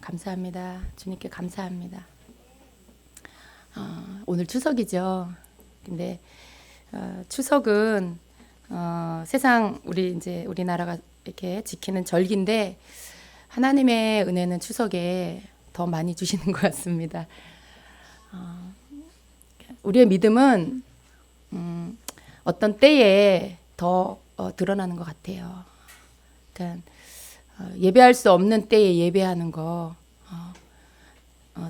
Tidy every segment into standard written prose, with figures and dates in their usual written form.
감사합니다. 주님께 감사합니다. 오늘 추석이죠. 근데 추석은 세상 우리나라가 이렇게 지키는 절기인데 하나님의 은혜는 추석에 더 많이 주시는 것 같습니다. 우리의 믿음은 어떤 때에 더 드러나는 것 같아요. 그러니까 예배할 수 없는 때에 예배하는 거,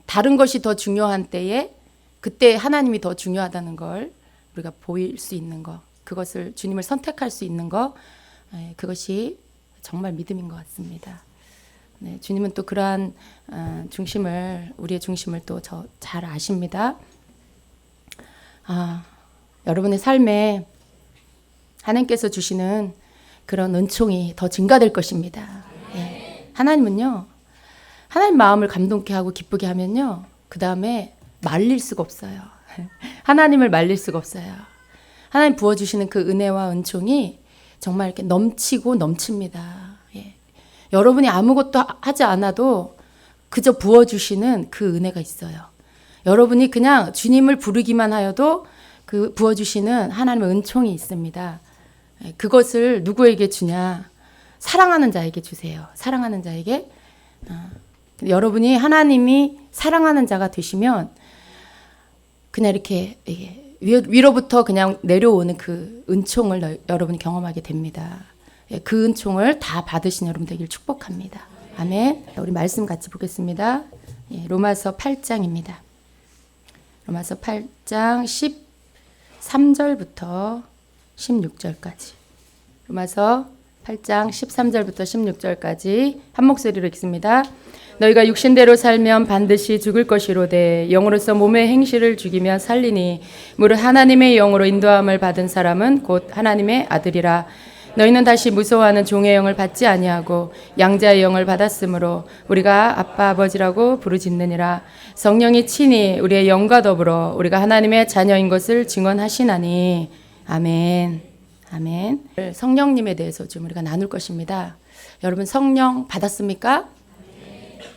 다른 것이 더 중요한 때에 그때 하나님이 더 중요하다는 걸 우리가 보일 수 있는 거, 그것을 주님을 선택할 수 있는 거, 그것이 정말 믿음인 것 같습니다. 네, 주님은 또 그러한 우리의 중심을 또 잘 아십니다. 여러분의 삶에 하나님께서 주시는 그런 은총이 더 증가될 것입니다. 예. 하나님은요, 하나님 마음을 감동케 하고 기쁘게 하면요, 그 다음에 말릴 수가 없어요. 하나님을 말릴 수가 없어요. 하나님 부어주시는 그 은혜와 은총이 정말 이렇게 넘치고 넘칩니다. 예. 여러분이 아무것도 하지 않아도 그저 부어주시는 그 은혜가 있어요. 여러분이 그냥 주님을 부르기만 하여도 그 부어주시는 하나님의 은총이 있습니다. 그것을 누구에게 주냐? 사랑하는 자에게 주세요. 사랑하는 자에게. 여러분이 하나님이 사랑하는 자가 되시면 그냥 이렇게 위로부터 그냥 내려오는 그 은총을 여러분이 경험하게 됩니다. 그 은총을 다 받으신 여러분 되길 축복합니다. 아멘. 우리 말씀 같이 보겠습니다. 로마서 8장입니다. 로마서 8장 13절부터 16절까지. 로마서 8장 13절부터 16절까지 한 목소리로 읽습니다. 너희가 육신대로 살면 반드시 죽을 것이로되 영으로서 몸의 행실을 죽이며 살리니 무릇 하나님의 영으로 인도함을 받은 사람은 곧 하나님의 아들이라. 너희는 다시 무서워하는 종의 영을 받지 아니하고 양자의 영을 받았으므로 우리가 아빠 아버지라고 부르짖느니라. 성령이 친히 우리의 영과 더불어 우리가 하나님의 자녀인 것을 증언하시나니. 아멘. 아멘. 성령님에 대해서 좀 우리가 나눌 것입니다. 여러분 성령 받았습니까?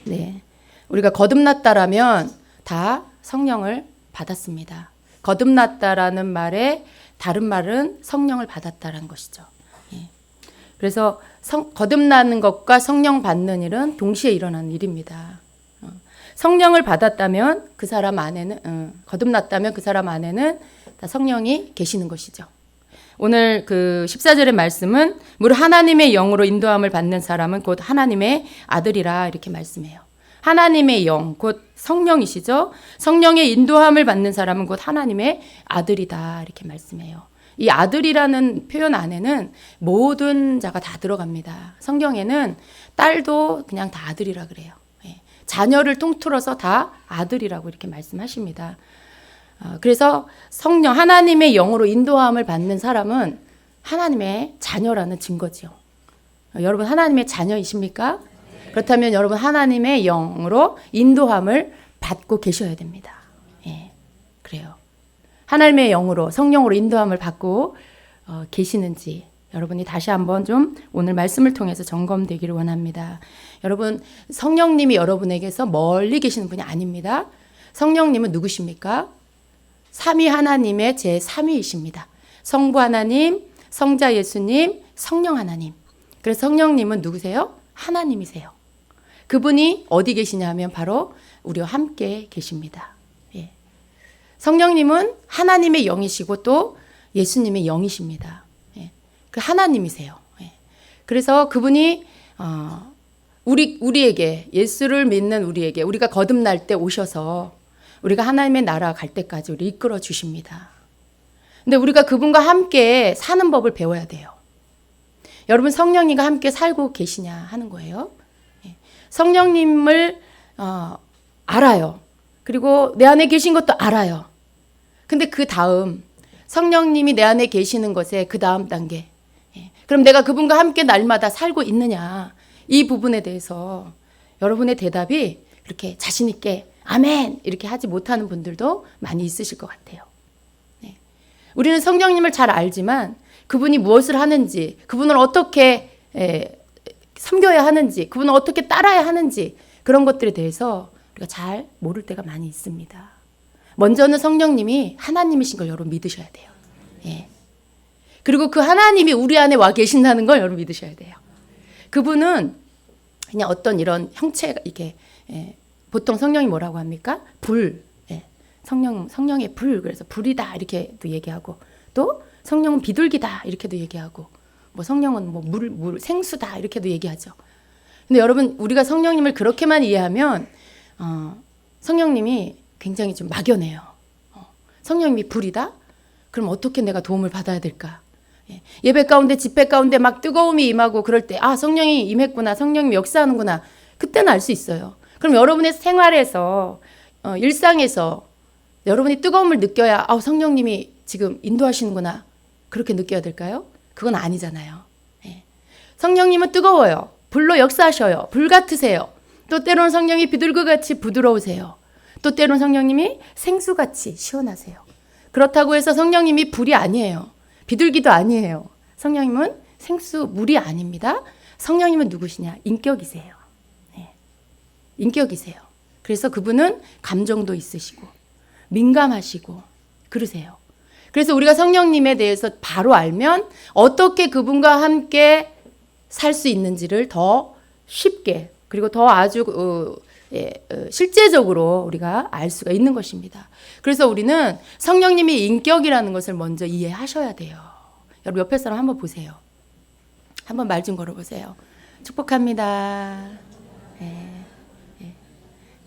네. 우리가 거듭났다라면 다 성령을 받았습니다. 거듭났다라는 말에 다른 말은 성령을 받았다라는 것이죠. 그래서 거듭나는 것과 성령 받는 일은 동시에 일어나는 일입니다. 성령을 받았다면 그 사람 안에는 거듭났다면 그 사람 안에는 다 성령이 계시는 것이죠. 오늘 그 14절의 말씀은 무릇 하나님의 영으로 인도함을 받는 사람은 곧 하나님의 아들이라 이렇게 말씀해요. 하나님의 영, 곧 성령이시죠. 성령의 인도함을 받는 사람은 곧 하나님의 아들이다 이렇게 말씀해요. 이 아들이라는 표현 안에는 모든 자가 다 들어갑니다. 성경에는 딸도 그냥 다 아들이라 그래요. 자녀를 통틀어서 다 아들이라고 이렇게 말씀하십니다. 그래서 성령, 하나님의 영으로 인도함을 받는 사람은 하나님의 자녀라는 증거죠. 여러분 하나님의 자녀이십니까? 그렇다면 여러분 하나님의 영으로 인도함을 받고 계셔야 됩니다. 그래요. 하나님의 영으로 성령으로 인도함을 받고 계시는지 여러분이 다시 한번 좀 오늘 말씀을 통해서 점검되기를 원합니다. 여러분 성령님이 여러분에게서 멀리 계시는 분이 아닙니다. 성령님은 누구십니까? 삼위 하나님의 제3위이십니다. 성부 하나님, 성자 예수님, 성령 하나님. 그래서 성령님은 누구세요? 하나님이세요. 그분이 어디 계시냐 하면 바로 우리와 함께 계십니다. 성령님은 하나님의 영이시고 또 예수님의 영이십니다. 그 하나님이세요. 그래서 그분이 우리에게 예수를 믿는 우리에게 우리가 거듭날 때 오셔서 우리가 하나님의 나라 갈 때까지 우리 이끌어 주십니다. 근데 우리가 그분과 함께 사는 법을 배워야 돼요. 여러분 성령님과 함께 살고 계시냐 하는 거예요. 성령님을 알아요. 그리고 내 안에 계신 것도 알아요. 근데 그 다음 성령님이 내 안에 계시는 것에 그 다음 단계. 그럼 내가 그분과 함께 날마다 살고 있느냐. 이 부분에 대해서 여러분의 대답이 이렇게 자신 있게 아멘 이렇게 하지 못하는 분들도 많이 있으실 것 같아요. 우리는 성령님을 잘 알지만 그분이 무엇을 하는지, 그분을 어떻게 섬겨야 하는지, 그분을 어떻게 따라야 하는지 그런 것들에 대해서 우리가 잘 모를 때가 많이 있습니다. 먼저는 성령님이 하나님이신 걸 여러분 믿으셔야 돼요. 예. 그리고 그 하나님이 우리 안에 와 계신다는 걸 여러분 믿으셔야 돼요. 그분은 그냥 어떤 이런 형체가 이렇게 보통 성령이 뭐라고 합니까? 불. 성령의 불. 그래서 불이다 이렇게도 얘기하고 또 성령은 비둘기다 이렇게도 얘기하고 뭐 성령은 뭐 물 생수다 이렇게도 얘기하죠. 근데 여러분 우리가 성령님을 그렇게만 이해하면 성령님이 굉장히 좀 막연해요. 성령님이 불이다? 그럼 어떻게 내가 도움을 받아야 될까? 예배 가운데 집회 가운데 막 뜨거움이 임하고 그럴 때 성령이 임했구나. 성령님이 역사하는구나. 그때는 알 수 있어요. 그럼 여러분의 생활에서 일상에서 여러분이 뜨거움을 느껴야 성령님이 지금 인도하시는구나. 그렇게 느껴야 될까요? 그건 아니잖아요. 성령님은 뜨거워요. 불로 역사하셔요. 불 같으세요. 또 때로는 성령이 비둘기같이 부드러우세요. 또 때로는 성령님이 생수같이 시원하세요. 그렇다고 해서 성령님이 불이 아니에요. 비둘기도 아니에요. 성령님은 생수, 물이 아닙니다. 성령님은 누구시냐? 인격이세요. 인격이세요. 그래서 그분은 감정도 있으시고 민감하시고 그러세요. 그래서 우리가 성령님에 대해서 바로 알면 어떻게 그분과 함께 살 수 있는지를 더 쉽게 그리고 더 아주 실제적으로 우리가 알 수가 있는 것입니다. 그래서 우리는 성령님이 인격이라는 것을 먼저 이해하셔야 돼요. 여러분 옆에 사람 한번 보세요. 한번 말 좀 걸어보세요. 축복합니다.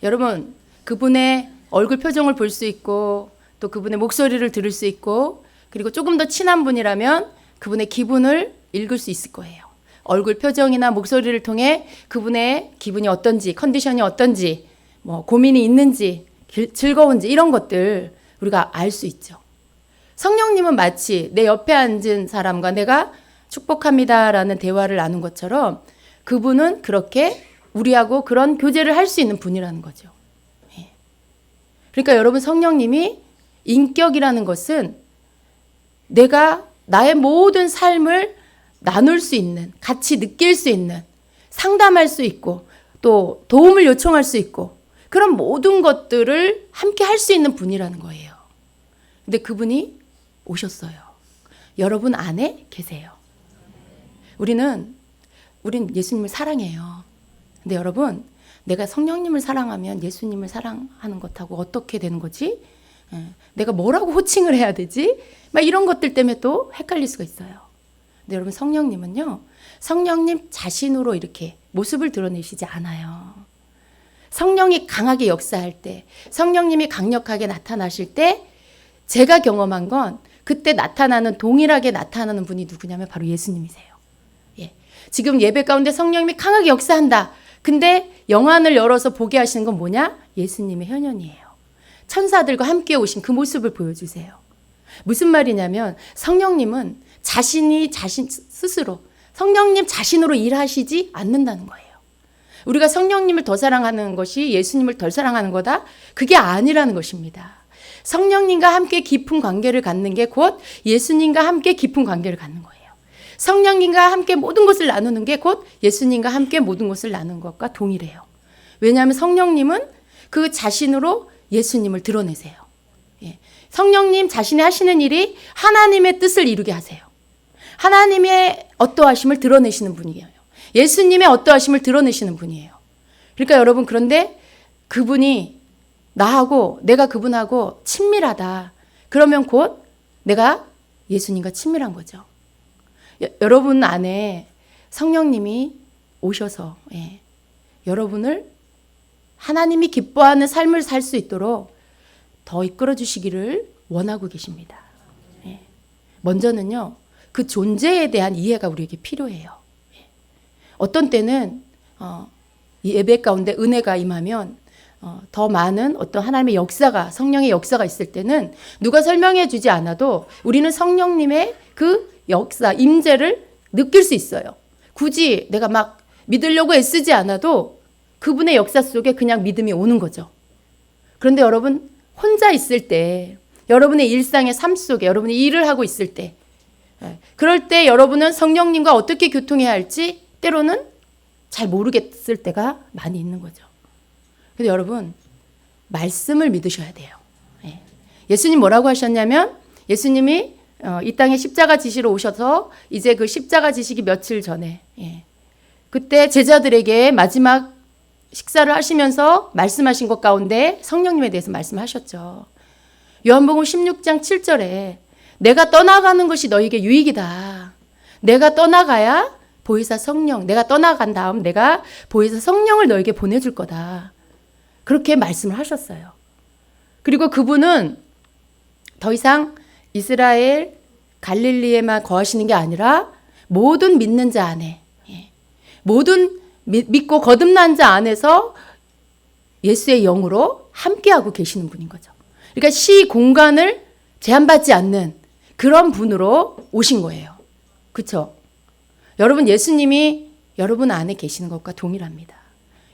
여러분 그분의 얼굴 표정을 볼 수 있고 또 그분의 목소리를 들을 수 있고 그리고 조금 더 친한 분이라면 그분의 기분을 읽을 수 있을 거예요. 얼굴 표정이나 목소리를 통해 그분의 기분이 어떤지, 컨디션이 어떤지, 뭐 고민이 있는지, 즐거운지 이런 것들 우리가 알 수 있죠. 성령님은 마치 내 옆에 앉은 사람과 내가 축복합니다라는 대화를 나눈 것처럼 그분은 그렇게 우리하고 그런 교제를 할 수 있는 분이라는 거죠. 그러니까 여러분 성령님이 인격이라는 것은 내가 나의 모든 삶을 나눌 수 있는, 같이 느낄 수 있는, 상담할 수 있고 또 도움을 요청할 수 있고 그런 모든 것들을 함께 할 수 있는 분이라는 거예요. 근데 그분이 오셨어요. 여러분 안에 계세요. 우린 예수님을 사랑해요. 근데 여러분 내가 성령님을 사랑하면 예수님을 사랑하는 것하고 어떻게 되는 거지? 내가 뭐라고 호칭을 해야 되지? 막 이런 것들 때문에 또 헷갈릴 수가 있어요. 근데 여러분 성령님은요. 성령님 자신으로 이렇게 모습을 드러내시지 않아요. 성령이 강하게 역사할 때 성령님이 강력하게 나타나실 때 제가 경험한 건 그때 나타나는 동일하게 나타나는 분이 누구냐면 바로 예수님이세요. 지금 예배 가운데 성령님이 강하게 역사한다. 근데 영안을 열어서 보게 하시는 건 뭐냐? 예수님의 현현이에요. 천사들과 함께 오신 그 모습을 보여주세요. 무슨 말이냐면 성령님은 자신 스스로 성령님 자신으로 일하시지 않는다는 거예요. 우리가 성령님을 더 사랑하는 것이 예수님을 덜 사랑하는 거다? 그게 아니라는 것입니다. 성령님과 함께 깊은 관계를 갖는 게 곧 예수님과 함께 깊은 관계를 갖는 거예요. 성령님과 함께 모든 것을 나누는 게 곧 예수님과 함께 모든 것을 나누는 것과 동일해요. 왜냐하면 성령님은 그 자신으로 예수님을 드러내세요. 성령님 자신이 하시는 일이 하나님의 뜻을 이루게 하세요. 하나님의 어떠하심을 드러내시는 분이에요. 예수님의 어떠하심을 드러내시는 분이에요. 그러니까 여러분 그런데 그분이 나하고 내가 그분하고 친밀하다. 그러면 곧 내가 예수님과 친밀한 거죠. 여러분 안에 성령님이 오셔서 여러분을 하나님이 기뻐하는 삶을 살 수 있도록 더 이끌어 주시기를 원하고 계십니다. 먼저는요. 그 존재에 대한 이해가 우리에게 필요해요. 어떤 때는 예배 가운데 은혜가 임하면 더 많은 어떤 하나님의 역사가 성령의 역사가 있을 때는 누가 설명해 주지 않아도 우리는 성령님의 그 역사, 임재를 느낄 수 있어요. 굳이 내가 막 믿으려고 애쓰지 않아도 그분의 역사 속에 그냥 믿음이 오는 거죠. 그런데 여러분 혼자 있을 때 여러분의 일상의 삶 속에 여러분이 일을 하고 있을 때 그럴 때 여러분은 성령님과 어떻게 교통해야 할지 때로는 잘 모르겠을 때가 많이 있는 거죠. 근데 여러분, 말씀을 믿으셔야 돼요. 예. 예수님 뭐라고 하셨냐면, 예수님이 이 땅에 십자가 지시러 오셔서 이제 그 십자가 지시기 며칠 전에, 예. 그때 제자들에게 마지막 식사를 하시면서 말씀하신 것 가운데 성령님에 대해서 말씀하셨죠. 요한복음 16장 7절에 내가 떠나가는 것이 너에게 유익이다. 내가 떠나가야 보혜사 성령, 내가 떠나간 다음 내가 보혜사 성령을 너에게 보내줄 거다. 그렇게 말씀을 하셨어요. 그리고 그분은 더 이상 이스라엘 갈릴리에만 거하시는 게 아니라 모든 믿는 자 안에, 모든 믿고 거듭난 자 안에서 예수의 영으로 함께하고 계시는 분인 거죠. 그러니까 시 공간을 제한받지 않는 그런 분으로 오신 거예요. 그렇죠? 여러분, 예수님이 여러분 안에 계시는 것과 동일합니다.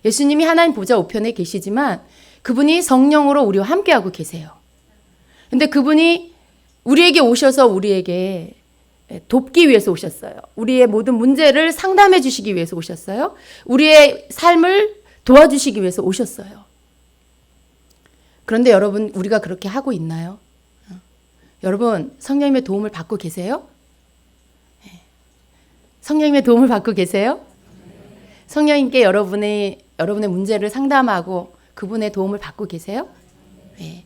예수님이 하나님 보좌 우편에 계시지만 그분이 성령으로 우리와 함께하고 계세요. 근데 그분이 우리에게 오셔서 우리에게 돕기 위해서 오셨어요. 우리의 모든 문제를 상담해 주시기 위해서 오셨어요. 우리의 삶을 도와주시기 위해서 오셨어요. 그런데 여러분, 우리가 그렇게 하고 있나요? 여러분, 성령님의 도움을 받고 계세요? 성령님의 도움을 받고 계세요? 성령님께 여러분의 문제를 상담하고 그분의 도움을 받고 계세요? 네.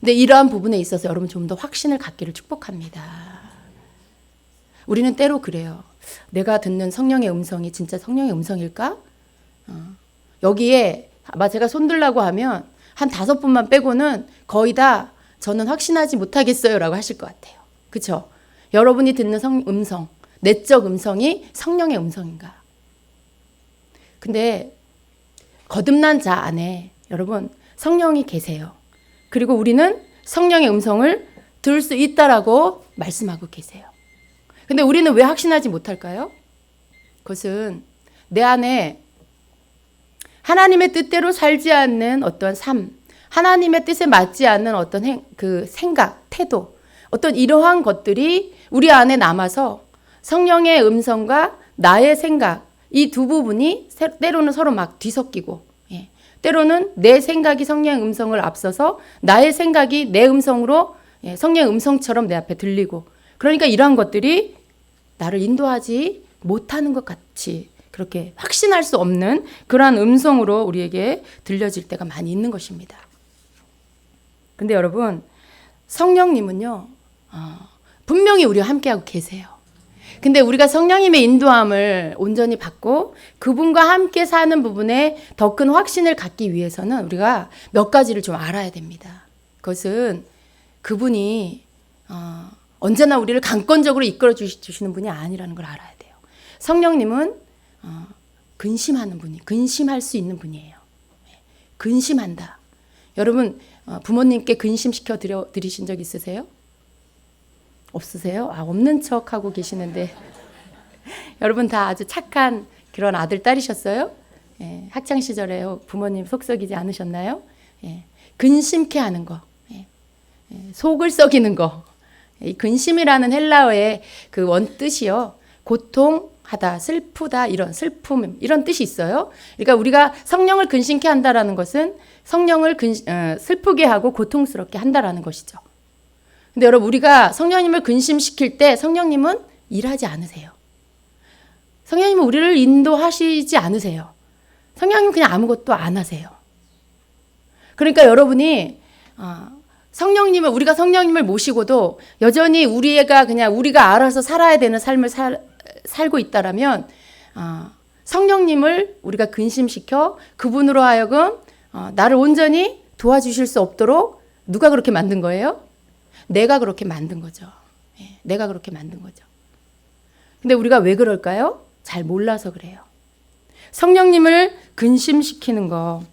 근데 이러한 부분에 있어서 여러분 좀 더 확신을 갖기를 축복합니다. 우리는 때로 그래요. 내가 듣는 성령의 음성이 진짜 성령의 음성일까? 여기에 제가 손들라고 하면 한 5분만 빼고는 거의 다 저는 확신하지 못하겠어요 라고 하실 것 같아요. 그렇죠? 여러분이 듣는 음성, 내적 음성이 성령의 음성인가? 근데 거듭난 자 안에 여러분 성령이 계세요. 그리고 우리는 성령의 음성을 들을 수 있다라고 말씀하고 계세요. 근데 우리는 왜 확신하지 못할까요? 그것은 내 안에 하나님의 뜻대로 살지 않는 어떤 삶, 하나님의 뜻에 맞지 않는 어떤 그 생각, 태도, 어떤 이러한 것들이 우리 안에 남아서 성령의 음성과 나의 생각, 이 두 부분이 때로는 서로 막 뒤섞이고, 때로는 내 생각이 성령의 음성을 앞서서 나의 생각이 내 음성으로 성령의 음성처럼 내 앞에 들리고, 그러니까 이러한 것들이 나를 인도하지 못하는 것 같이 그렇게 확신할 수 없는 그러한 음성으로 우리에게 들려질 때가 많이 있는 것입니다. 근데 여러분, 성령님은요, 분명히 우리와 함께하고 계세요. 근데 우리가 성령님의 인도함을 온전히 받고 그분과 함께 사는 부분에 더 큰 확신을 갖기 위해서는 우리가 몇 가지를 좀 알아야 됩니다. 그것은 그분이 언제나 우리를 강권적으로 이끌어 주시는 분이 아니라는 걸 알아야 돼요. 성령님은 근심하는 분이, 근심할 수 있는 분이에요. 근심한다. 여러분, 부모님께 근심시켜 드리신 적 있으세요? 없으세요? 없는 척 하고 계시는데 여러분 다 아주 착한 그런 아들, 딸이셨어요? 학창 시절에 부모님 속 썩이지 않으셨나요? 근심케 하는 거, 속을 썩이는 거. 이 근심이라는 헬라어의 그 원뜻이요, 고통하다, 슬프다, 이런 슬픔, 이런 뜻이 있어요. 그러니까 우리가 성령을 근심케 한다라는 것은 성령을 슬프게 하고 고통스럽게 한다라는 것이죠. 근데 여러분, 우리가 성령님을 근심시킬 때 성령님은 일하지 않으세요. 성령님은 우리를 인도하시지 않으세요. 성령님 그냥 아무것도 안 하세요. 그러니까 여러분이 우리가 성령님을 모시고도 여전히 우리가 알아서 살아야 되는 삶을 살고 있다라면 성령님을 우리가 근심시켜 그분으로 하여금 나를 온전히 도와주실 수 없도록 누가 그렇게 만든 거예요? 내가 그렇게 만든 거죠. 내가 그렇게 만든 거죠. 근데 우리가 왜 그럴까요? 잘 몰라서 그래요. 성령님을 근심시키는 거,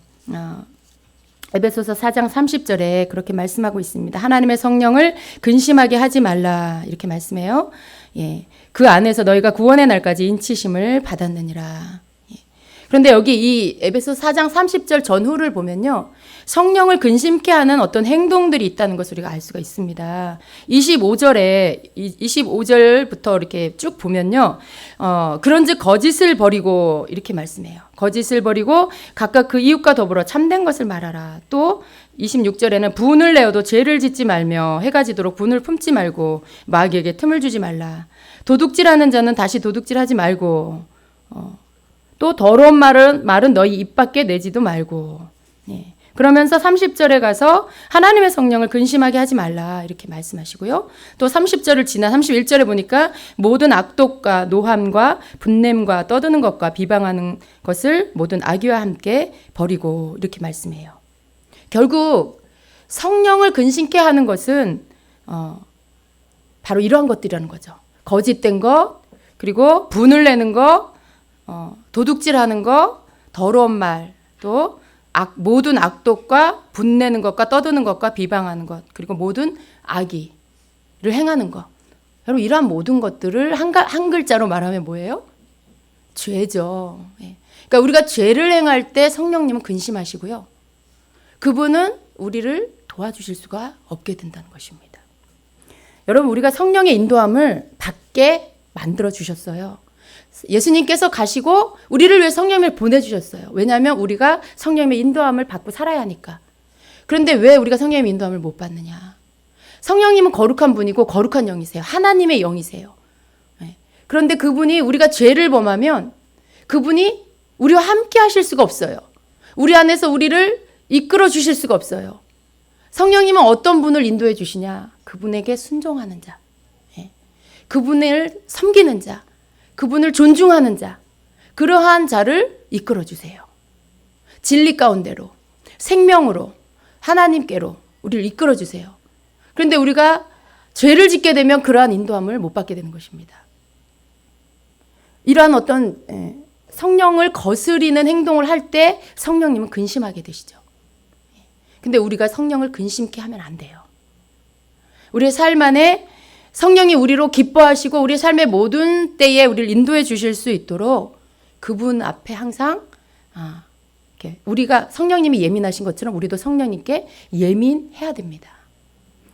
에베소서 4장 30절에 그렇게 말씀하고 있습니다. 하나님의 성령을 근심하게 하지 말라, 이렇게 말씀해요. 그 안에서 너희가 구원의 날까지 인치심을 받았느니라. 그런데 여기 이 에베소 4장 30절 전후를 보면요. 성령을 근심케 하는 어떤 행동들이 있다는 것을 우리가 알 수가 있습니다. 25절부터 이렇게 쭉 보면요. 그런즉 거짓을 버리고 이렇게 말씀해요. 거짓을 버리고 각각 그 이웃과 더불어 참된 것을 말하라. 또 26절에는 분을 내어도 죄를 짓지 말며 해가 지도록 분을 품지 말고 마귀에게 틈을 주지 말라. 도둑질하는 자는 다시 도둑질하지 말고 또 더러운 말은 너희 입 밖에 내지도 말고. 예. 그러면서 30절에 가서 하나님의 성령을 근심하게 하지 말라 이렇게 말씀하시고요. 또 30절을 지나 31절에 보니까 모든 악독과 노함과 분냄과 떠드는 것과 비방하는 것을 모든 악의와 함께 버리고 이렇게 말씀해요. 결국 성령을 근심케 하는 것은 바로 이러한 것들이라는 거죠. 거짓된 것, 그리고 분을 내는 것, 도둑질하는 것, 더러운 말, 또 모든 악독과 분내는 것과 떠드는 것과 비방하는 것, 그리고 모든 악의를 행하는 것. 여러분 이러한 모든 것들을 한 글자로 말하면 뭐예요? 죄죠. 예. 그러니까 우리가 죄를 행할 때 성령님은 근심하시고요. 그분은 우리를 도와주실 수가 없게 된다는 것입니다. 여러분 우리가 성령의 인도함을 받게 만들어 주셨어요. 예수님께서 가시고 우리를 위해 성령을 보내주셨어요. 왜냐하면 우리가 성령의 인도함을 받고 살아야 하니까. 그런데 왜 우리가 성령의 인도함을 못 받느냐. 성령님은 거룩한 분이고 거룩한 영이세요. 하나님의 영이세요. 그런데 그분이 우리가 죄를 범하면 그분이 우리와 함께 하실 수가 없어요. 우리 안에서 우리를 이끌어 주실 수가 없어요. 성령님은 어떤 분을 인도해 주시냐. 그분에게 순종하는 자, 그분을 섬기는 자, 그분을 존중하는 자, 그러한 자를 이끌어 주세요. 진리 가운데로, 생명으로, 하나님께로 우리를 이끌어 주세요. 그런데 우리가 죄를 짓게 되면 그러한 인도함을 못 받게 되는 것입니다. 이러한 어떤 성령을 거스리는 행동을 할 때 성령님은 근심하게 되시죠. 근데 우리가 성령을 근심케 하면 안 돼요. 우리의 삶 안에 성령이 우리로 기뻐하시고 우리 삶의 모든 때에 우리를 인도해 주실 수 있도록 그분 앞에 항상 이렇게 우리가 성령님이 예민하신 것처럼 우리도 성령님께 예민해야 됩니다.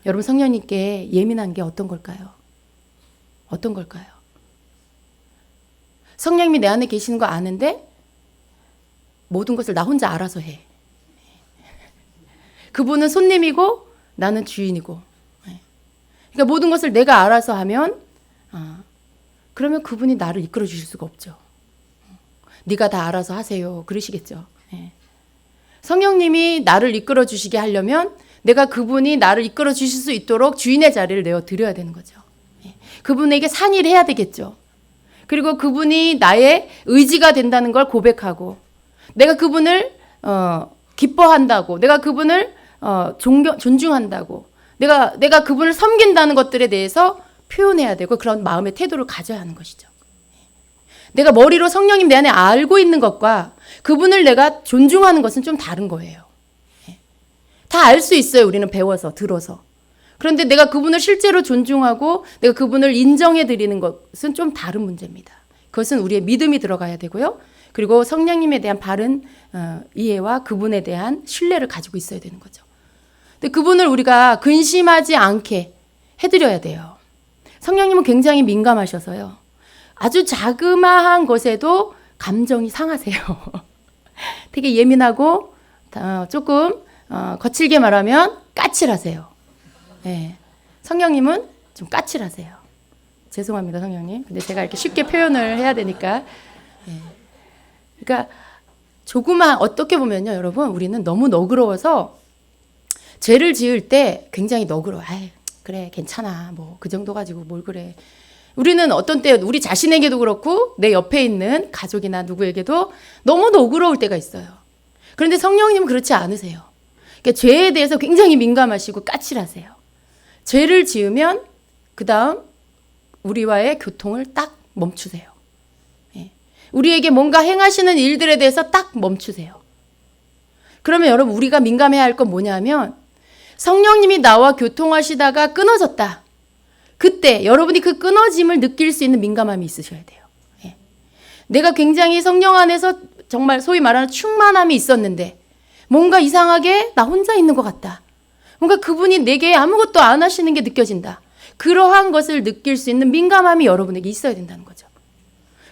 여러분 성령님께 예민한 게 어떤 걸까요? 어떤 걸까요? 성령님이 내 안에 계시는 거 아는데 모든 것을 나 혼자 알아서 해. 그분은 손님이고 나는 주인이고. 그러니까 모든 것을 내가 알아서 하면 그러면 그분이 나를 이끌어 주실 수가 없죠. 네가 다 알아서 하세요. 그러시겠죠. 성령님이 나를 이끌어 주시게 하려면 내가 그분이 나를 이끌어 주실 수 있도록 주인의 자리를 내어 드려야 되는 거죠. 그분에게 상의를 해야 되겠죠. 그리고 그분이 나의 의지가 된다는 걸 고백하고 내가 그분을 기뻐한다고 내가 그분을 존중한다고 내가 그분을 섬긴다는 것들에 대해서 표현해야 되고 그런 마음의 태도를 가져야 하는 것이죠. 내가 머리로 성령님 내 안에 알고 있는 것과 그분을 내가 존중하는 것은 좀 다른 거예요. 다 알 수 있어요. 우리는 배워서 들어서. 그런데 내가 그분을 실제로 존중하고 내가 그분을 인정해 드리는 것은 좀 다른 문제입니다. 그것은 우리의 믿음이 들어가야 되고요. 그리고 성령님에 대한 바른 이해와 그분에 대한 신뢰를 가지고 있어야 되는 거죠. 근데 그분을 우리가 근심하지 않게 해드려야 돼요. 성령님은 굉장히 민감하셔서요. 아주 자그마한 것에도 감정이 상하세요. 되게 예민하고 조금 거칠게 말하면 까칠하세요. 네. 성령님은 좀 까칠하세요. 죄송합니다, 성령님. 근데 제가 이렇게 쉽게 표현을 해야 되니까. 네. 그러니까 조그만 어떻게 보면요, 여러분, 우리는 너무 너그러워서 죄를 지을 때 굉장히 너그러워. 아이, 그래, 괜찮아. 뭐 그 정도 가지고 뭘 그래. 우리는 어떤 때 우리 자신에게도 그렇고 내 옆에 있는 가족이나 누구에게도 너무 너그러울 때가 있어요. 그런데 성령님은 그렇지 않으세요. 그러니까 죄에 대해서 굉장히 민감하시고 까칠하세요. 죄를 지으면 그 다음 우리와의 교통을 딱 멈추세요. 우리에게 뭔가 행하시는 일들에 대해서 딱 멈추세요. 그러면 여러분 우리가 민감해야 할 건 뭐냐면 성령님이 나와 교통하시다가 끊어졌다. 그때 여러분이 그 끊어짐을 느낄 수 있는 민감함이 있으셔야 돼요. 내가 굉장히 성령 안에서 정말 소위 말하는 충만함이 있었는데 뭔가 이상하게 나 혼자 있는 것 같다. 뭔가 그분이 내게 아무것도 안 하시는 게 느껴진다. 그러한 것을 느낄 수 있는 민감함이 여러분에게 있어야 된다는 거죠.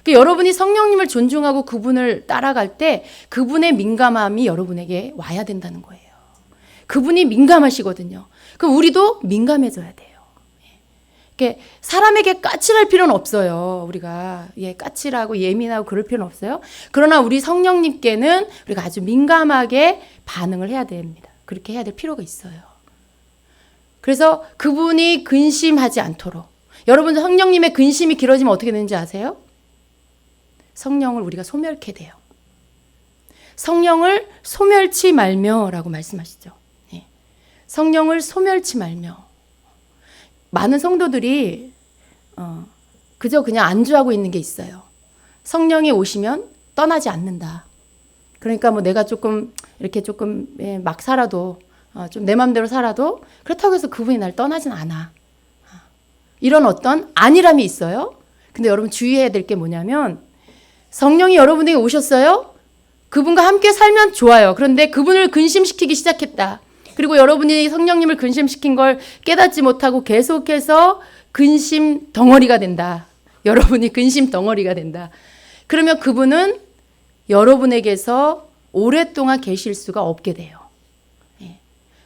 그러니까 여러분이 성령님을 존중하고 그분을 따라갈 때 그분의 민감함이 여러분에게 와야 된다는 거예요. 그분이 민감하시거든요. 그럼 우리도 민감해져야 돼요. 사람에게 까칠할 필요는 없어요. 우리가 까칠하고 예민하고 그럴 필요는 없어요. 그러나 우리 성령님께는 우리가 아주 민감하게 반응을 해야 됩니다. 그렇게 해야 될 필요가 있어요. 그래서 그분이 근심하지 않도록, 여러분 성령님의 근심이 길어지면 어떻게 되는지 아세요? 성령을 우리가 소멸케 돼요. 성령을 소멸치 말며라고 말씀하시죠. 성령을 소멸치 말며. 많은 성도들이 그저 그냥 안주하고 있는 게 있어요. 성령이 오시면 떠나지 않는다. 그러니까 뭐 내가 조금 이렇게 조금 막 살아도 좀 내 마음대로 살아도 그렇다고 해서 그분이 날 떠나진 않아. 이런 어떤 안일함이 있어요. 근데 여러분 주의해야 될 게 뭐냐면 성령이 여러분에게 오셨어요. 그분과 함께 살면 좋아요. 그런데 그분을 근심시키기 시작했다. 그리고 여러분이 성령님을 근심시킨 걸 깨닫지 못하고 계속해서 근심 덩어리가 된다. 여러분이 근심 덩어리가 된다. 그러면 그분은 여러분에게서 오랫동안 계실 수가 없게 돼요.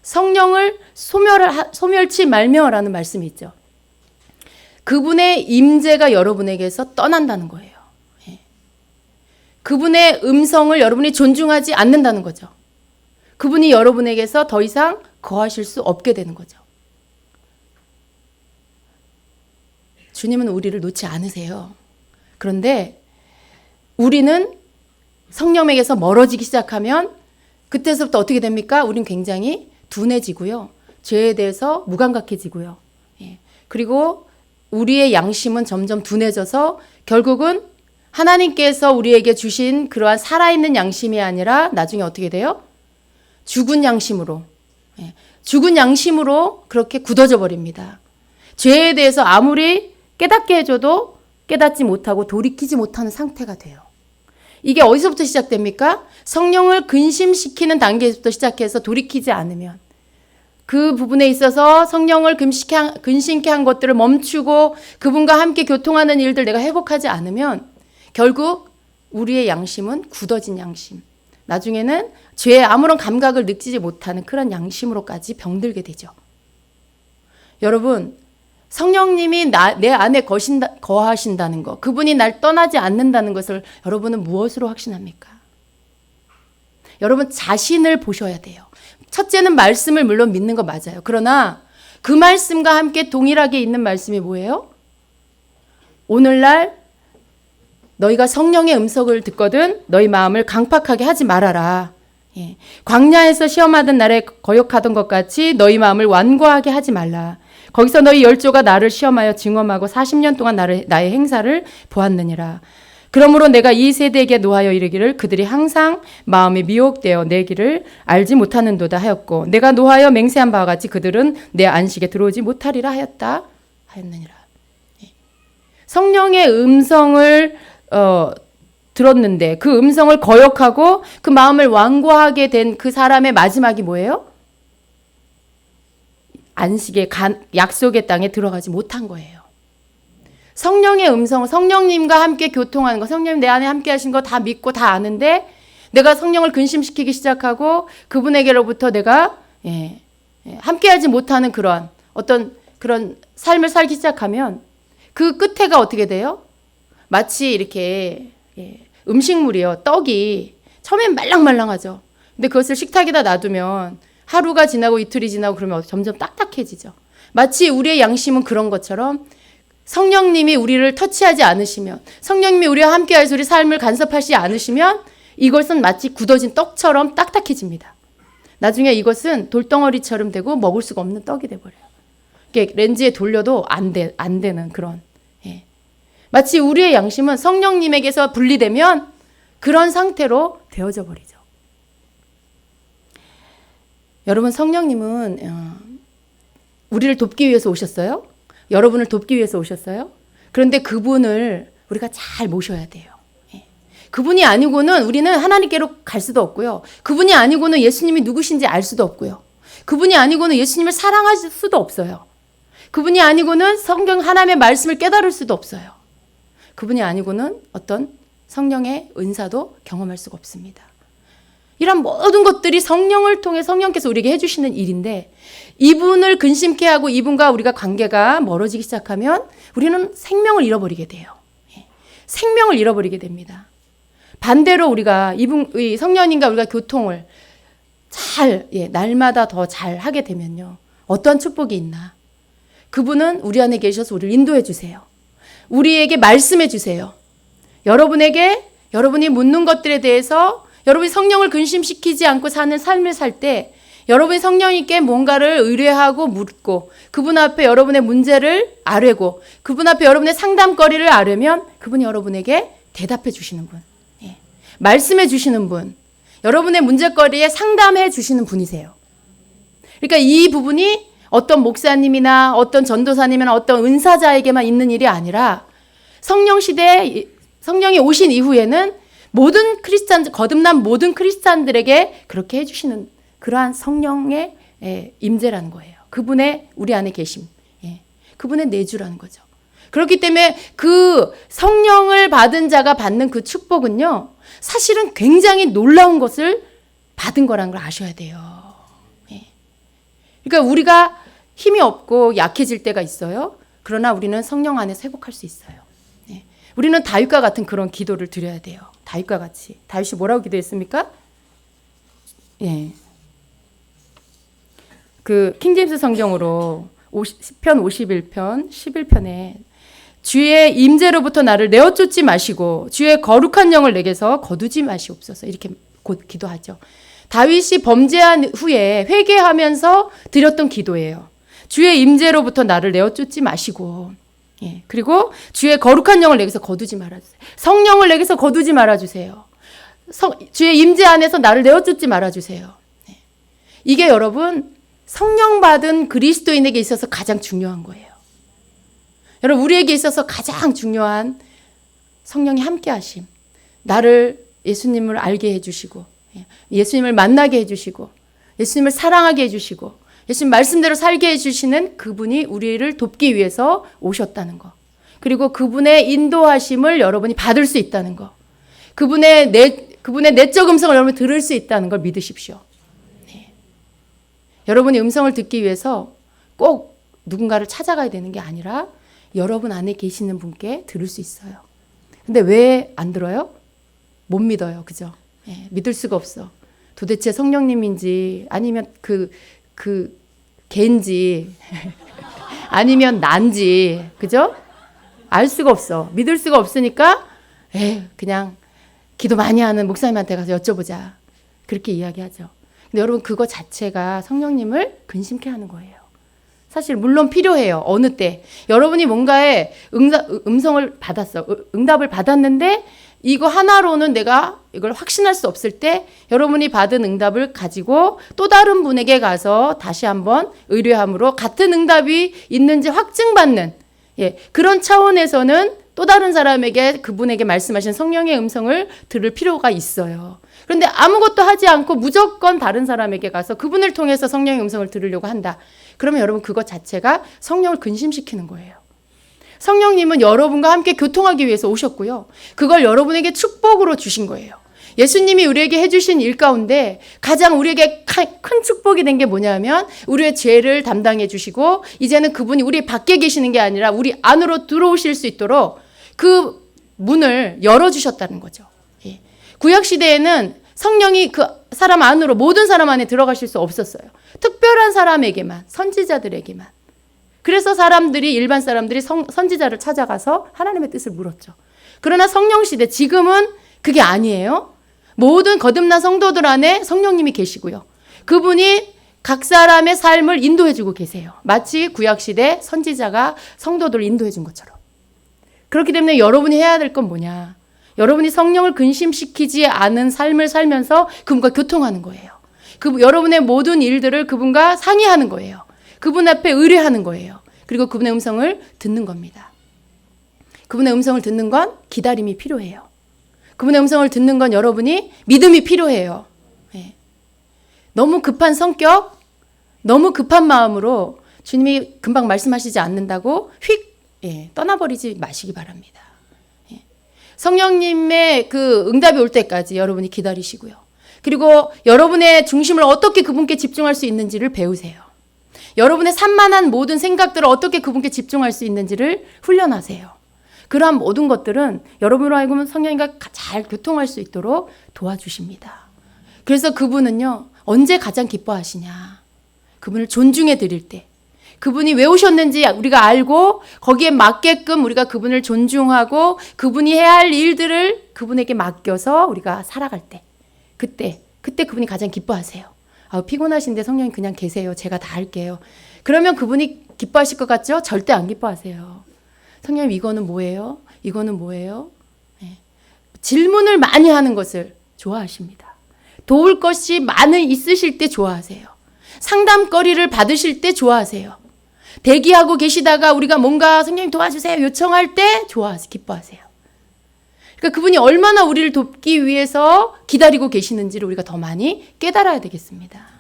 성령을 소멸치 말며라는 말씀이 있죠. 그분의 임재가 여러분에게서 떠난다는 거예요. 그분의 음성을 여러분이 존중하지 않는다는 거죠. 그분이 여러분에게서 더 이상 거하실 수 없게 되는 거죠. 주님은 우리를 놓지 않으세요. 그런데 우리는 성령에게서 멀어지기 시작하면 그때서부터 어떻게 됩니까? 우린 굉장히 둔해지고요. 죄에 대해서 무감각해지고요. 그리고 우리의 양심은 점점 둔해져서 결국은 하나님께서 우리에게 주신 그러한 살아있는 양심이 아니라 나중에 어떻게 돼요? 죽은 양심으로 그렇게 굳어져 버립니다. 죄에 대해서 아무리 깨닫게 해줘도 깨닫지 못하고 돌이키지 못하는 상태가 돼요. 이게 어디서부터 시작됩니까? 성령을 근심시키는 단계에서부터 시작해서 돌이키지 않으면 그 부분에 있어서 성령을 근심케 한 것들을 멈추고 그분과 함께 교통하는 일들 내가 회복하지 않으면 결국 우리의 양심은 굳어진 양심, 나중에는 죄에 아무런 감각을 느끼지 못하는 그런 양심으로까지 병들게 되죠. 여러분, 성령님이 내 안에 거하신다는 것, 그분이 날 떠나지 않는다는 것을 여러분은 무엇으로 확신합니까? 여러분 자신을 보셔야 돼요. 첫째는 말씀을 물론 믿는 거 맞아요. 그러나 그 말씀과 함께 동일하게 있는 말씀이 뭐예요? 오늘날 너희가 성령의 음성을 듣거든 너희 마음을 강팍하게 하지 말아라. 광야에서 시험하던 날에 거역하던 것 같이 너희 마음을 완고하게 하지 말라. 거기서 너희 열조가 나를 시험하여 증언하고 40년 동안 나의 행사를 보았느니라. 그러므로 내가 이 세대에게 노하여 이르기를 그들이 항상 마음이 미혹되어 내 길을 알지 못하는도다 하였고 내가 노하여 맹세한 바와 같이 그들은 내 안식에 들어오지 못하리라 하였느니라. 성령의 음성을 들었는데 그 음성을 거역하고 그 마음을 완고하게 된 그 사람의 마지막이 뭐예요? 안식의 약속의 땅에 들어가지 못한 거예요. 성령의 음성, 성령님과 함께 교통하는 거, 성령님 내 안에 함께 하신 거 다 믿고 다 아는데 내가 성령을 근심시키기 시작하고 그분에게로부터 내가 함께 하지 못하는 그런 어떤 그런 삶을 살기 시작하면 그 끝에가 어떻게 돼요? 마치 이렇게 음식물이요. 떡이 처음엔 말랑말랑하죠. 근데 그것을 식탁에다 놔두면 하루가 지나고 이틀이 지나고 그러면 점점 딱딱해지죠. 마치 우리의 양심은 그런 것처럼 성령님이 우리를 터치하지 않으시면, 성령님이 우리와 함께하셔서 우리 삶을 간섭하시지 않으시면 이것은 마치 굳어진 떡처럼 딱딱해집니다. 나중에 이것은 돌덩어리처럼 되고 먹을 수가 없는 떡이 돼버려요. 렌즈에 돌려도 안 되는 그런. 마치 우리의 양심은 성령님에게서 분리되면 그런 상태로 되어져 버리죠. 여러분, 성령님은 우리를 돕기 위해서 오셨어요? 여러분을 돕기 위해서 오셨어요? 그런데 그분을 우리가 잘 모셔야 돼요. 그분이 아니고는 우리는 하나님께로 갈 수도 없고요. 그분이 아니고는 예수님이 누구신지 알 수도 없고요. 그분이 아니고는 예수님을 사랑할 수도 없어요. 그분이 아니고는 성경 하나님의 말씀을 깨달을 수도 없어요. 그분이 아니고는 어떤 성령의 은사도 경험할 수가 없습니다. 이런 모든 것들이 성령을 통해 성령께서 우리에게 해주시는 일인데, 이분을 근심케 하고 이분과 우리가 관계가 멀어지기 시작하면 우리는 생명을 잃어버리게 돼요. 생명을 잃어버리게 됩니다. 반대로 우리가 이 성령님과 우리가 교통을 잘, 날마다 더 잘 하게 되면요, 어떠한 축복이 있나? 그분은 우리 안에 계셔서 우리를 인도해 주세요. 우리에게 말씀해 주세요. 여러분이 묻는 것들에 대해서 여러분이 성령을 근심시키지 않고 사는 삶을 살 때, 여러분이 성령님께 뭔가를 의뢰하고 묻고 그분 앞에 여러분의 문제를 아뢰고 그분 앞에 여러분의 상담거리를 아뢰면 그분이 여러분에게 대답해 주시는 분, 말씀해 주시는 분, 여러분의 문제거리에 상담해 주시는 분이세요. 그러니까 이 부분이 어떤 목사님이나 어떤 전도사님이나 어떤 은사자에게만 있는 일이 아니라 성령 시대에 성령이 오신 이후에는 모든 크리스찬, 거듭난 모든 크리스찬들에게 그렇게 해주시는 그러한 성령의 임재라는 거예요. 그분의 우리 안에 계심, 그분의 내주라는 거죠. 그렇기 때문에 그 성령을 받은 자가 받는 그 축복은요, 사실은 굉장히 놀라운 것을 받은 거라는 걸 아셔야 돼요. 그러니까 우리가 힘이 없고 약해질 때가 있어요. 그러나 우리는 성령 안에서 회복할 수 있어요. 우리는 다윗과 같은 그런 기도를 드려야 돼요. 다윗과 같이. 다윗이 뭐라고 기도했습니까? 그 킹제임스 성경으로 시편 51편 11편에 주의 임재로부터 나를 내어 쫓지 마시고 주의 거룩한 영을 내게서 거두지 마시옵소서, 이렇게 곧 기도하죠. 다윗이 범죄한 후에 회개하면서 드렸던 기도예요. 주의 임재로부터 나를 내어 쫓지 마시고, 그리고 주의 거룩한 영을 내게서 거두지 말아주세요. 성령을 내게서 거두지 말아주세요. 주의 임재 안에서 나를 내어 쫓지 말아주세요. 이게 여러분 성령 받은 그리스도인에게 있어서 가장 중요한 거예요. 여러분, 우리에게 있어서 가장 중요한 성령이 함께 하심, 나를 예수님을 알게 해주시고 예수님을 만나게 해주시고 예수님을 사랑하게 해주시고 예수님 말씀대로 살게 해주시는 그분이 우리를 돕기 위해서 오셨다는 거, 그리고 그분의 인도하심을 여러분이 받을 수 있다는 거, 그분의 내적 음성을 여러분이 들을 수 있다는 걸 믿으십시오. 여러분이 음성을 듣기 위해서 꼭 누군가를 찾아가야 되는 게 아니라 여러분 안에 계시는 분께 들을 수 있어요. 근데 왜 안 들어요? 못 믿어요. 그죠? 믿을 수가 없어. 도대체 성령님인지 아니면 그 개인지 아니면 난지, 그죠? 알 수가 없어. 믿을 수가 없으니까 그냥 기도 많이 하는 목사님한테 가서 여쭤보자, 그렇게 이야기하죠. 근데 여러분, 그거 자체가 성령님을 근심케 하는 거예요. 사실 물론 필요해요. 어느 때 여러분이 뭔가에 음성을 받았어, 응답을 받았는데 이거 하나로는 내가 이걸 확신할 수 없을 때 여러분이 받은 응답을 가지고 또 다른 분에게 가서 다시 한번 의뢰함으로 같은 응답이 있는지 확증받는, 그런 차원에서는 또 다른 사람에게 그분에게 말씀하신 성령의 음성을 들을 필요가 있어요. 그런데 아무것도 하지 않고 무조건 다른 사람에게 가서 그분을 통해서 성령의 음성을 들으려고 한다. 그러면 여러분, 그것 자체가 성령을 근심시키는 거예요. 성령님은 여러분과 함께 교통하기 위해서 오셨고요. 그걸 여러분에게 축복으로 주신 거예요. 예수님이 우리에게 해주신 일 가운데 가장 우리에게 큰 축복이 된 게 뭐냐면 우리의 죄를 담당해 주시고 이제는 그분이 우리 밖에 계시는 게 아니라 우리 안으로 들어오실 수 있도록 그 문을 열어주셨다는 거죠. 구약시대에는 성령이 그 사람 안으로, 모든 사람 안에 들어가실 수 없었어요. 특별한 사람에게만, 선지자들에게만. 그래서 일반 사람들이 선지자를 찾아가서 하나님의 뜻을 물었죠. 그러나 성령시대, 지금은 그게 아니에요. 모든 거듭난 성도들 안에 성령님이 계시고요. 그분이 각 사람의 삶을 인도해주고 계세요. 마치 구약시대 선지자가 성도들을 인도해준 것처럼. 그렇기 때문에 여러분이 해야 될 건 뭐냐? 여러분이 성령을 근심시키지 않은 삶을 살면서 그분과 교통하는 거예요. 여러분의 모든 일들을 그분과 상의하는 거예요. 그분 앞에 의뢰하는 거예요. 그리고 그분의 음성을 듣는 겁니다. 그분의 음성을 듣는 건 기다림이 필요해요. 그분의 음성을 듣는 건 여러분이 믿음이 필요해요. 예. 너무 급한 성격, 너무 급한 마음으로 주님이 금방 말씀하시지 않는다고 휙 떠나버리지 마시기 바랍니다. 예. 성령님의 그 응답이 올 때까지 여러분이 기다리시고요. 그리고 여러분의 중심을 어떻게 그분께 집중할 수 있는지를 배우세요. 여러분의 산만한 모든 생각들을 어떻게 그분께 집중할 수 있는지를 훈련하세요. 그러한 모든 것들은 여러분으로 하여금 성령님과 잘 교통할 수 있도록 도와주십니다. 그래서 그분은요, 언제 가장 기뻐하시냐? 그분을 존중해 드릴 때, 그분이 왜 오셨는지 우리가 알고 거기에 맞게끔 우리가 그분을 존중하고 그분이 해야 할 일들을 그분에게 맡겨서 우리가 살아갈 때, 그때 그분이 가장 기뻐하세요. 피곤하신데 성령님 그냥 계세요. 제가 다 할게요. 그러면 그분이 기뻐하실 것 같죠? 절대 안 기뻐하세요. 성령님 이거는 뭐예요? 이거는 뭐예요? 네. 질문을 많이 하는 것을 좋아하십니다. 도울 것이 많이 있으실 때 좋아하세요. 상담거리를 받으실 때 좋아하세요. 대기하고 계시다가 우리가 뭔가 성령님 도와주세요 요청할 때 좋아하세요. 기뻐하세요. 그러니까 그분이 얼마나 우리를 돕기 위해서 기다리고 계시는지를 우리가 더 많이 깨달아야 되겠습니다.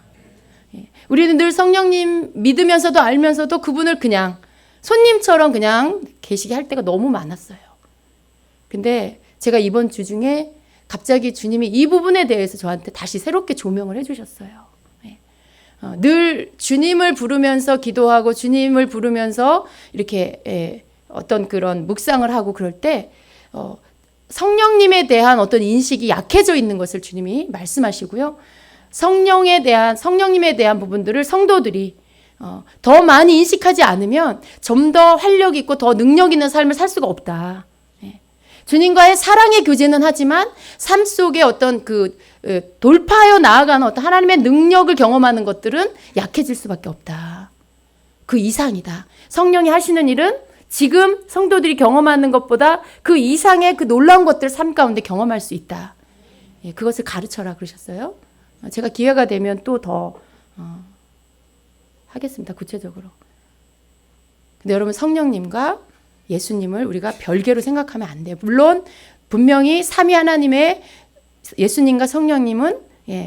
우리는 늘 성령님 믿으면서도 알면서도 그분을 그냥 손님처럼 그냥 계시게 할 때가 너무 많았어요. 근데 제가 이번 주 중에 갑자기 주님이 이 부분에 대해서 저한테 다시 새롭게 조명을 해주셨어요. 늘 주님을 부르면서 기도하고 주님을 부르면서 이렇게 어떤 그런 묵상을 하고 그럴 때 성령님에 대한 어떤 인식이 약해져 있는 것을 주님이 말씀하시고요. 성령님에 대한 부분들을 성도들이 더 많이 인식하지 않으면 좀 더 활력 있고 더 능력 있는 삶을 살 수가 없다. 주님과의 사랑의 교제는 하지만 삶 속에 어떤 그 돌파하여 나아가는 어떤 하나님의 능력을 경험하는 것들은 약해질 수밖에 없다. 그 이상이다. 성령이 하시는 일은 지금 성도들이 경험하는 것보다 그 이상의 그 놀라운 것들을 삶 가운데 경험할 수 있다. 그것을 가르쳐라 그러셨어요. 제가 기회가 되면 또 더 하겠습니다. 구체적으로. 근데 여러분 성령님과 예수님을 우리가 별개로 생각하면 안 돼요. 물론 분명히 삼위 하나님의 예수님과 성령님은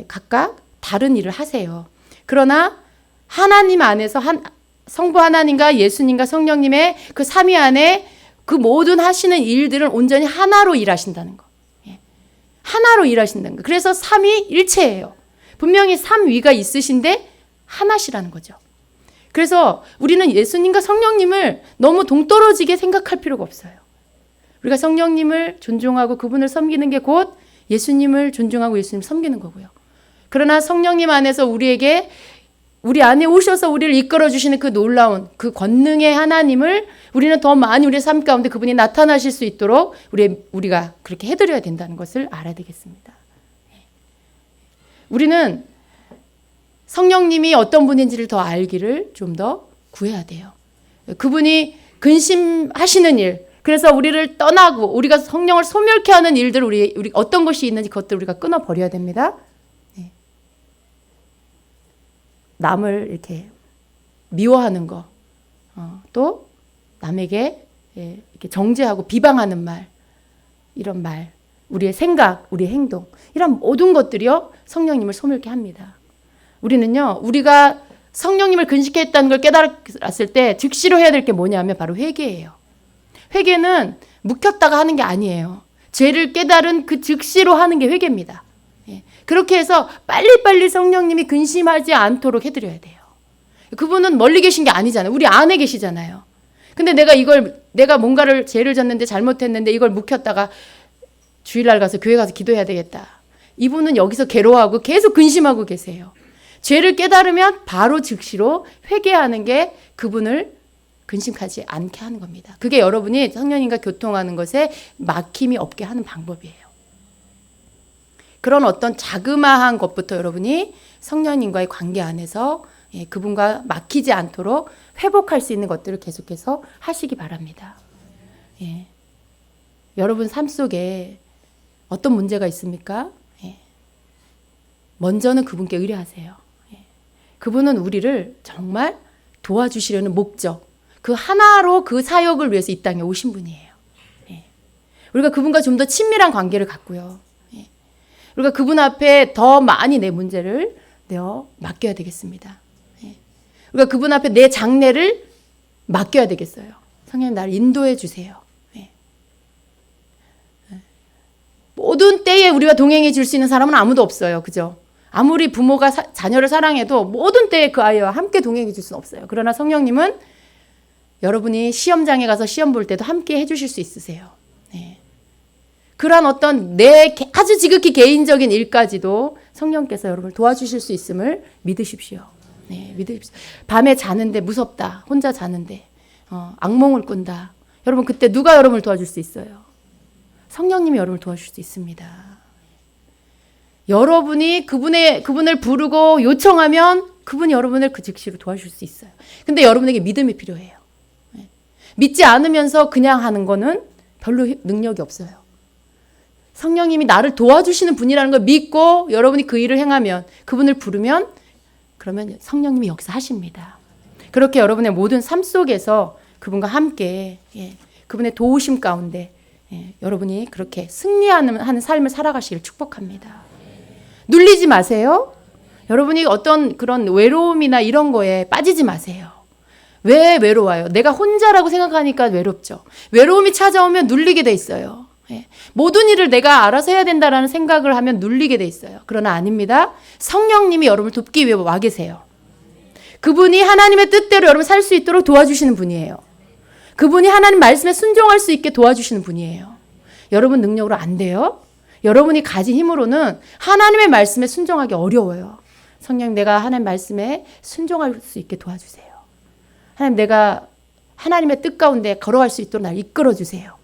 각각 다른 일을 하세요. 그러나 하나님 안에서 성부 하나님과 예수님과 성령님의 그 삼위 안에 그 모든 하시는 일들은 온전히 하나로 일하신다는 거. 하나로 일하신다는 거. 그래서 삼위일체예요. 분명히 삼위가 있으신데 하나시라는 거죠. 그래서 우리는 예수님과 성령님을 너무 동떨어지게 생각할 필요가 없어요. 우리가 성령님을 존중하고 그분을 섬기는 게 곧 예수님을 존중하고 예수님을 섬기는 거고요. 그러나 성령님 안에서 우리 안에 오셔서 우리를 이끌어 주시는 그 놀라운 그 권능의 하나님을 우리는 더 많이 우리의 삶 가운데 그분이 나타나실 수 있도록 우리가 그렇게 해드려야 된다는 것을 알아야 되겠습니다. 우리는 성령님이 어떤 분인지를 더 알기를 좀 더 구해야 돼요. 그분이 근심하시는 일, 그래서 우리를 떠나고 우리가 성령을 소멸케 하는 일들 우리 어떤 것이 있는지 그것들 우리가 끊어버려야 됩니다. 남을 이렇게 미워하는 거, 또 남에게 이렇게 정죄하고 비방하는 말, 이런 말, 우리의 생각, 우리의 행동, 이런 모든 것들이요 성령님을 소멸케 합니다. 우리는요, 우리가 성령님을 근심했다는 걸 깨달았을 때 즉시로 해야 될 게 뭐냐면 바로 회개예요. 회개는 묵혔다가 하는 게 아니에요. 죄를 깨달은 그 즉시로 하는 게 회개입니다. 그렇게 해서 빨리빨리 성령님이 근심하지 않도록 해드려야 돼요. 그분은 멀리 계신 게 아니잖아요. 우리 안에 계시잖아요. 근데 내가 뭔가를 죄를 졌는데 잘못했는데 이걸 묵혔다가 주일날 가서 교회 가서 기도해야 되겠다. 이분은 여기서 괴로워하고 계속 근심하고 계세요. 죄를 깨달으면 바로 즉시로 회개하는 게 그분을 근심하지 않게 하는 겁니다. 그게 여러분이 성령님과 교통하는 것에 막힘이 없게 하는 방법이에요. 그런 어떤 자그마한 것부터 여러분이 성령님과의 관계 안에서 그분과 막히지 않도록 회복할 수 있는 것들을 계속해서 하시기 바랍니다. 여러분 삶 속에 어떤 문제가 있습니까? 먼저는 그분께 의뢰하세요. 그분은 우리를 정말 도와주시려는 목적, 그 하나로 그 사역을 위해서 이 땅에 오신 분이에요. 우리가 그분과 좀 더 친밀한 관계를 갖고요. 예. 우리가 그분 앞에 더 많이 내 문제를 내어 맡겨야 되겠습니다. 예. 우리가 그분 앞에 내 장래를 맡겨야 되겠어요. 성령님 나를 인도해 주세요. 예. 모든 때에 우리와 동행해 줄 수 있는 사람은 아무도 없어요. 그죠? 아무리 부모가 자녀를 사랑해도 모든 때에 그 아이와 함께 동행해 줄 수는 없어요. 그러나 성령님은 여러분이 시험장에 가서 시험 볼 때도 함께 해주실 수 있으세요. 네. 그러한 어떤 내 아주 지극히 개인적인 일까지도 성령께서 여러분을 도와주실 수 있음을 믿으십시오. 네, 믿으십시오. 밤에 자는데 무섭다. 혼자 자는데 악몽을 꾼다. 여러분 그때 누가 여러분을 도와줄 수 있어요? 성령님이 여러분을 도와줄 수 있습니다. 여러분이 그분을 부르고 요청하면 그분이 여러분을 그 즉시로 도와줄 수 있어요. 근데 여러분에게 믿음이 필요해요. 믿지 않으면서 그냥 하는 거는 별로 능력이 없어요. 성령님이 나를 도와주시는 분이라는 걸 믿고 여러분이 그 일을 행하면, 그분을 부르면, 그러면 성령님이 역사하십니다. 그렇게 여러분의 모든 삶 속에서 그분과 함께 그분의 도우심 가운데 여러분이 그렇게 승리하는 삶을 살아가시길 축복합니다. 눌리지 마세요. 여러분이 어떤 그런 외로움이나 이런 거에 빠지지 마세요. 왜 외로워요? 내가 혼자라고 생각하니까 외롭죠. 외로움이 찾아오면 눌리게 돼 있어요. 모든 일을 내가 알아서 해야 된다라는 생각을 하면 눌리게 돼 있어요. 그러나 아닙니다. 성령님이 여러분을 돕기 위해 와 계세요. 그분이 하나님의 뜻대로 여러분 살 수 있도록 도와주시는 분이에요. 그분이 하나님 말씀에 순종할 수 있게 도와주시는 분이에요. 여러분 능력으로 안 돼요? 여러분이 가진 힘으로는 하나님의 말씀에 순종하기 어려워요. 성령 내가 하나님 말씀에 순종할 수 있게 도와주세요. 하나님 내가 하나님의 뜻 가운데 걸어갈 수 있도록 나를 이끌어주세요.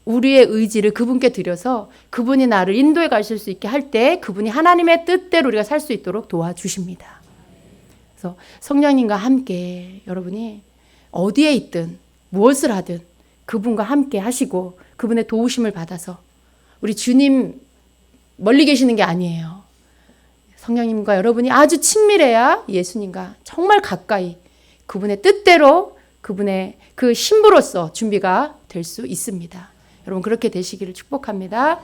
우리의 의지를 그분께 드려서 그분이 나를 인도해 가실 수 있게 할 때 그분이 하나님의 뜻대로 우리가 살 수 있도록 도와주십니다. 그래서 성령님과 함께 여러분이 어디에 있든 무엇을 하든 그분과 함께 하시고 그분의 도우심을 받아서 우리 주님 멀리 계시는 게 아니에요. 성령님과 여러분이 아주 친밀해야 예수님과 정말 가까이 그분의 뜻대로 그분의 그 신부로서 준비가 될 수 있습니다. 여러분 그렇게 되시기를 축복합니다.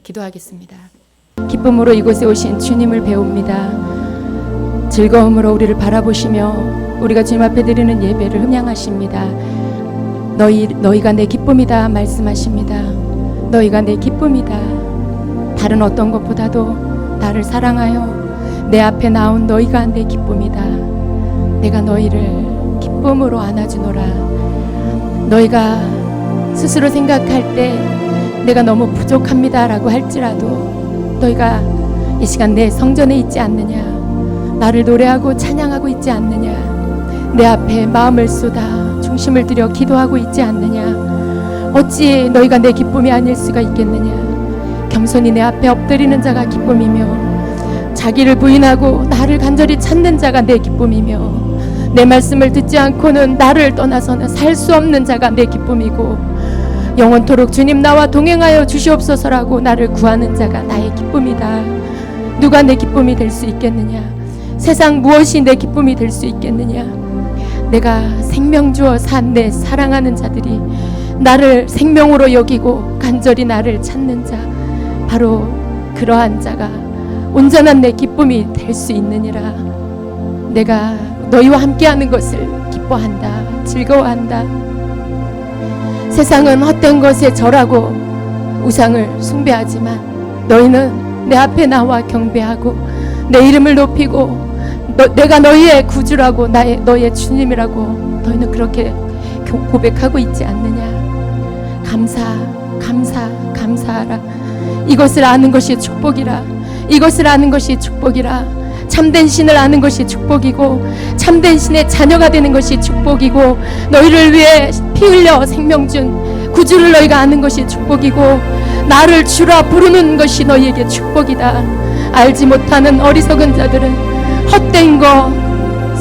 기도하겠습니다. 기쁨으로 이곳에 오신 주님을 배웁니다. 즐거움으로 우리를 바라보시며 우리가 주님 앞에 드리는 예배를 흠양하십니다. 너희가 내 기쁨이다 말씀하십니다. 너희가 내 기쁨이다. 다른 어떤 것보다도 나를 사랑하여 내 앞에 나온 너희가 내 기쁨이다. 내가 너희를 기쁨으로 안아주노라. 너희가 스스로 생각할 때 내가 너무 부족합니다 라고 할지라도 너희가 이 시간 내 성전에 있지 않느냐, 나를 노래하고 찬양하고 있지 않느냐, 내 앞에 마음을 쏟아 중심을 들여 기도하고 있지 않느냐, 어찌 너희가 내 기쁨이 아닐 수가 있겠느냐. 겸손히 내 앞에 엎드리는 자가 기쁨이며 자기를 부인하고 나를 간절히 찾는 자가 내 기쁨이며 내 말씀을 듣지 않고는 나를 떠나서는 살 수 없는 자가 내 기쁨이고 영원토록 주님 나와 동행하여 주시옵소서라고 나를 구하는 자가 나의 기쁨이다. 누가 내 기쁨이 될 수 있겠느냐. 세상 무엇이 내 기쁨이 될 수 있겠느냐. 내가 생명 주어 산 내 사랑하는 자들이 나를 생명으로 여기고 간절히 나를 찾는 자, 바로 그러한 자가 온전한 내 기쁨이 될 수 있느니라. 내가 너희와 함께하는 것을 기뻐한다, 즐거워한다. 세상은 헛된 것에 절하고 우상을 숭배하지만 너희는 내 앞에 나와 경배하고 내 이름을 높이고 내가 너희의 구주라고 너희의 주님이라고 너희는 그렇게 고백하고 있지 않느냐. 감사하라. 이것을 아는 것이 축복이라. 이것을 아는 것이 축복이라. 참된 신을 아는 것이 축복이고 참된 신의 자녀가 되는 것이 축복이고 너희를 위해 피 흘려 생명 준 구주를 너희가 아는 것이 축복이고 나를 주라 부르는 것이 너희에게 축복이다. 알지 못하는 어리석은 자들은 헛된 거,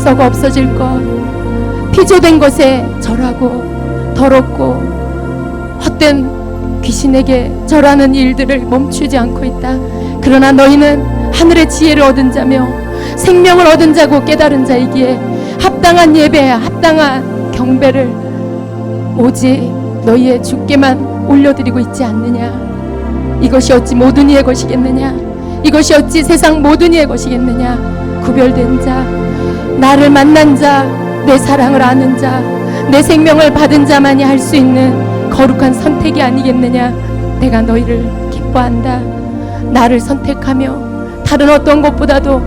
썩어 없어질 것, 피조된 것에 절하고 더럽고 헛된 귀신에게 절하는 일들을 멈추지 않고 있다. 그러나 너희는 하늘의 지혜를 얻은 자며 생명을 얻은 자고 깨달은 자이기에 합당한 예배, 합당한 경배를 오직 너희의 주께만 올려드리고 있지 않느냐. 이것이 어찌 모든 이의 것이겠느냐. 이것이 어찌 세상 모든 이의 것이겠느냐. 구별된 자, 나를 만난 자, 내 사랑을 아는 자, 내 생명을 받은 자만이 할 수 있는 거룩한 선택이 아니겠느냐. 내가 너희를 기뻐한다. 나를 선택하며 다른 어떤 것보다도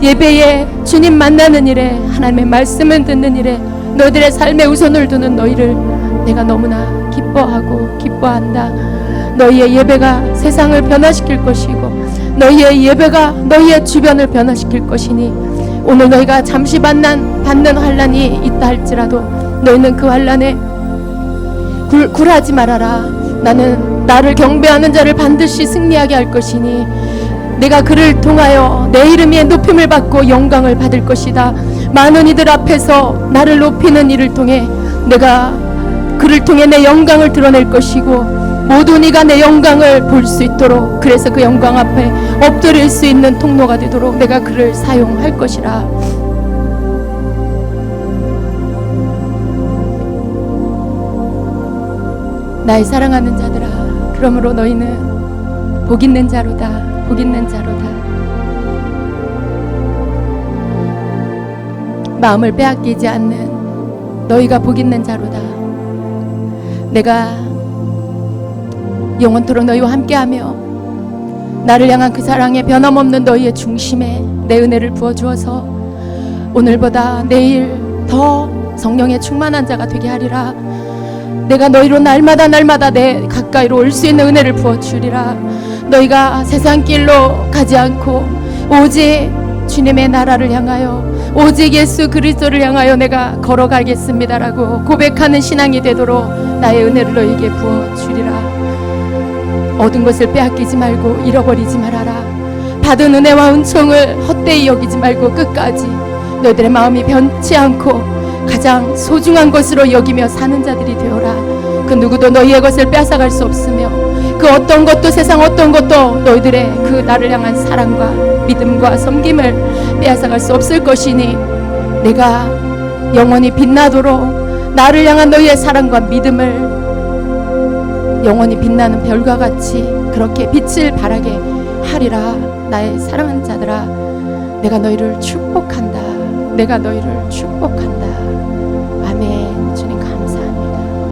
예배에 주님 만나는 일에, 하나님의 말씀을 듣는 일에 너희들의 삶에 우선을 두는 너희를 내가 너무나 기뻐하고 기뻐한다. 너희의 예배가 세상을 변화시킬 것이고 너희의 예배가 너희의 주변을 변화시킬 것이니 오늘 너희가 잠시 받는 환난이 있다 할지라도 너희는 그 환난에 굴하지 말아라. 나는 나를 경배하는 자를 반드시 승리하게 할 것이니 내가 그를 통하여 내 이름이 높임을 받고 영광을 받을 것이다. 많은 이들 앞에서 나를 높이는 이를 통해 내가 그를 통해 내 영광을 드러낼 것이고 모든 이가 내 영광을 볼 수 있도록, 그래서 그 영광 앞에 엎드릴 수 있는 통로가 되도록 내가 그를 사용할 것이라. 나의 사랑하는 자들아, 그러므로 너희는 복 있는 자로다. 복 있는 자로다. 마음을 빼앗기지 않는 너희가 복 있는 자로다. 내가 영원토록 너희와 함께하며 나를 향한 그 사랑에 변함없는 너희의 중심에 내 은혜를 부어주어서 오늘보다 내일 더 성령의 충만한 자가 되게 하리라. 내가 너희로 날마다 내 가까이로 올 수 있는 은혜를 부어주리라. 너희가 세상 길로 가지 않고 오직 주님의 나라를 향하여, 오직 예수 그리스도를 향하여 내가 걸어가겠습니다라고 고백하는 신앙이 되도록 나의 은혜를 너희에게 부어주리라. 얻은 것을 빼앗기지 말고 잃어버리지 말아라. 받은 은혜와 은총을 헛되이 여기지 말고 끝까지 너희들의 마음이 변치 않고 가장 소중한 것으로 여기며 사는 자들이 되어라. 그 누구도 너희의 것을 빼앗아갈 수 없으며 그 어떤 것도, 세상 어떤 것도 너희들의 그 나를 향한 사랑과 믿음과 섬김을 빼앗아갈 수 없을 것이니 내가 영원히 빛나도록 나를 향한 너희의 사랑과 믿음을 영원히 빛나는 별과 같이 그렇게 빛을 발하게 하리라. 나의 사랑하는 자들아, 내가 너희를 축복한다. 내가 너희를 축복한다.